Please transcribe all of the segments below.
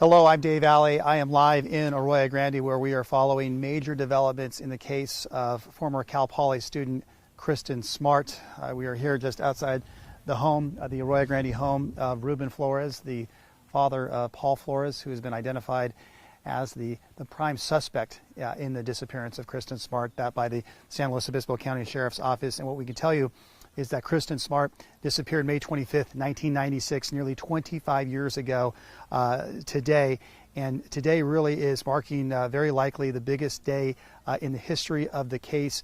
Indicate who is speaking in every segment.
Speaker 1: Hello, I'm Dave Alley. I am live in Arroyo Grande where we are following major developments in the case of former Cal Poly student Kristin Smart. We are here just outside the home, the Arroyo Grande home of Ruben Flores, the father of Paul Flores, who has been identified as the prime suspect in the disappearance of Kristin Smart, that by the San Luis Obispo County Sheriff's Office. And what we can tell you is that Kristin Smart disappeared May 25th, 1996, nearly 25 years ago today. And today really is marking very likely the biggest day in the history of the case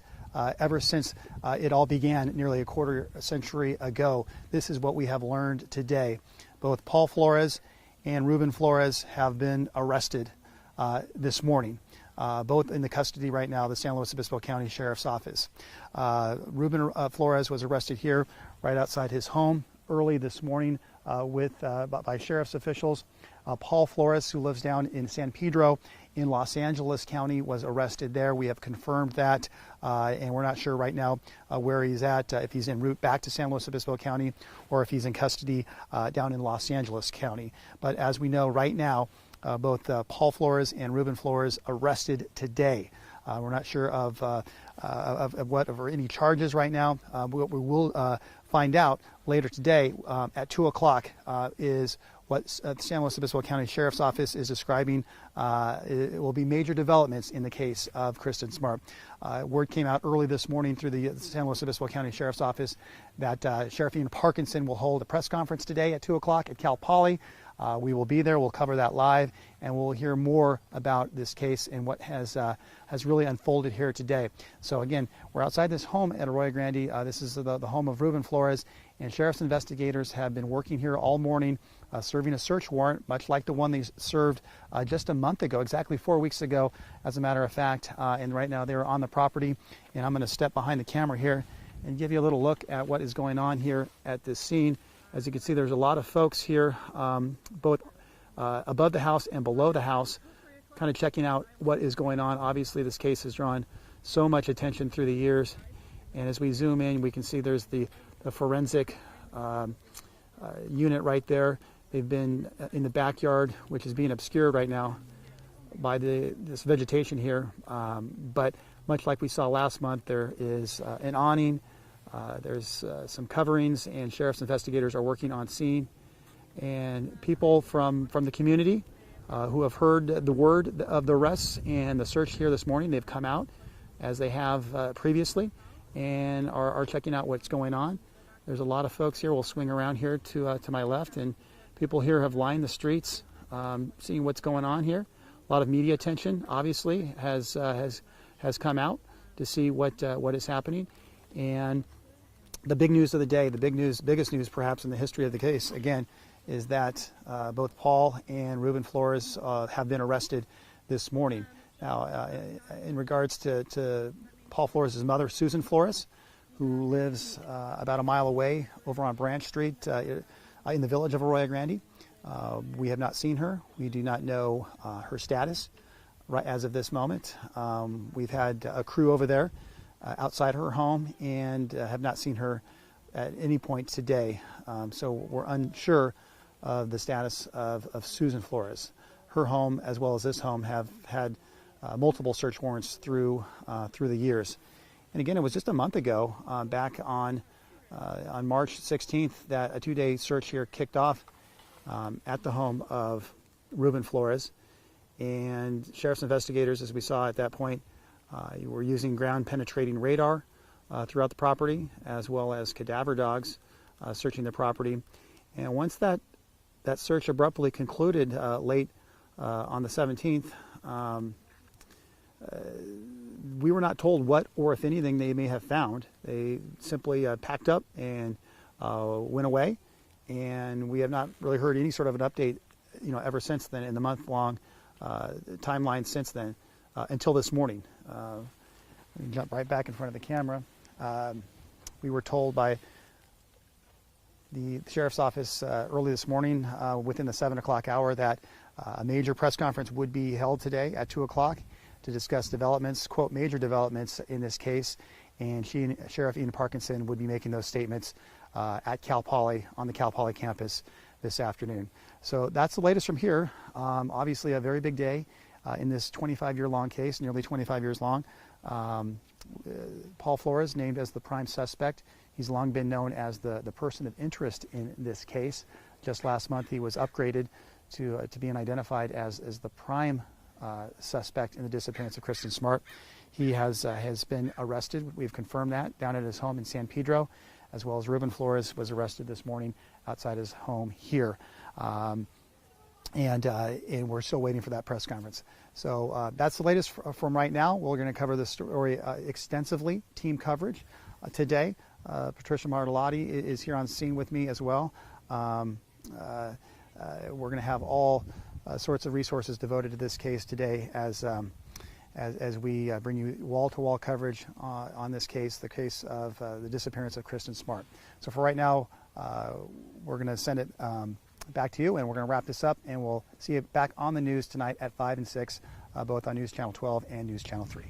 Speaker 1: ever since it all began nearly a quarter century ago. This is what we have learned today. Both Paul Flores and Ruben Flores have been arrested this morning. Both in the custody right now, the San Luis Obispo County Sheriff's Office. Ruben Flores was arrested here right outside his home early this morning by sheriff's officials. Paul Flores, who lives down in San Pedro in Los Angeles County, was arrested there. We have confirmed that, and we're not sure right now where he's at, if he's en route back to San Luis Obispo County or if he's in custody down in Los Angeles County. But as we know right now, both Paul Flores and Ruben Flores arrested today. We're not sure of any charges right now. What we will find out later today at 2 o'clock is what the San Luis Obispo County Sheriff's Office is describing. It will be major developments in the case of Kristin Smart. Word came out early this morning through the San Luis Obispo County Sheriff's Office that Sheriff Ian Parkinson will hold a press conference today at 2 o'clock at Cal Poly. We will be there. We'll cover that live, and we'll hear more about this case and what has really unfolded here today. So again, we're outside this home at Arroyo Grande. This is the home of Ruben Flores, and sheriff's investigators have been working here all morning, serving a search warrant, much like the one they served just a month ago, exactly 4 weeks ago, as a matter of fact. And right now they're on the property, and I'm going to step behind the camera here and give you a little look at what is going on here at this scene. As you can see, there's a lot of folks here, both above the house and below the house, kind of checking out what is going on. Obviously, this case has drawn so much attention through the years. And as we zoom in, we can see there's the forensic unit right there. They've been in the backyard, which is being obscured right now by this vegetation here. But much like we saw last month, there is an awning. There's some coverings, and sheriff's investigators are working on scene. And people from the community who have heard the word of the arrests and the search here this morning, they've come out as they have previously and are checking out what's going on. There's a lot of folks here. We'll swing around here to my left, and people here have lined the streets seeing what's going on here. A lot of media attention obviously has come out to see what is happening. And the big news of the day, biggest news perhaps in the history of the case, again, is that both Paul and Ruben Flores have been arrested this morning. Now, in regards to Paul Flores' mother, Susan Flores, who lives about a mile away over on Branch Street in the village of Arroyo Grande, we have not seen her. We do not know her status right as of this moment. We've had a crew over there outside her home and have not seen her at any point today. So we're unsure of the status of Susan Flores. Her home, as well as this home, have had multiple search warrants through the years. And again, it was just a month ago, back on March 16th, that a two-day search here kicked off at the home of Ruben Flores. And sheriff's investigators, as we saw at that point, were using ground-penetrating radar throughout the property, as well as cadaver dogs searching the property. And once that search abruptly concluded late on the 17th, we were not told what or if anything they may have found. They simply packed up and went away, and we have not really heard any sort of an update, ever since then in the month-long timeline since then until this morning. Let me jump right back in front of the camera. We were told by the sheriff's office early this morning, within the 7 o'clock hour, that a major press conference would be held today at 2 o'clock to discuss developments, quote, major developments in this case. And Sheriff Ian Parkinson would be making those statements at Cal Poly, on the Cal Poly campus this afternoon. So that's the latest from here. Obviously a very big day in this 25-year-long case, nearly 25 years long. Paul Flores named as the prime suspect. He's long been known as the person of interest in this case. Just last month he was upgraded to being identified as the prime suspect in the disappearance of Kristin Smart. He has been arrested. We've confirmed that down at his home in San Pedro, as well as Ruben Flores was arrested this morning outside his home here. And we're still waiting for that press conference. So that's the latest from right now. We're going to cover this story extensively, team coverage today. Patricia Martellotti is here on scene with me as well. We're going to have all sorts of resources devoted to this case today as we bring you wall-to-wall coverage on this case, the case of the disappearance of Kristin Smart. So for right now, we're going to send it back to you, and we're going to wrap this up, and we'll see you back on the news tonight at 5 and 6, both on News Channel 12 and News Channel 3.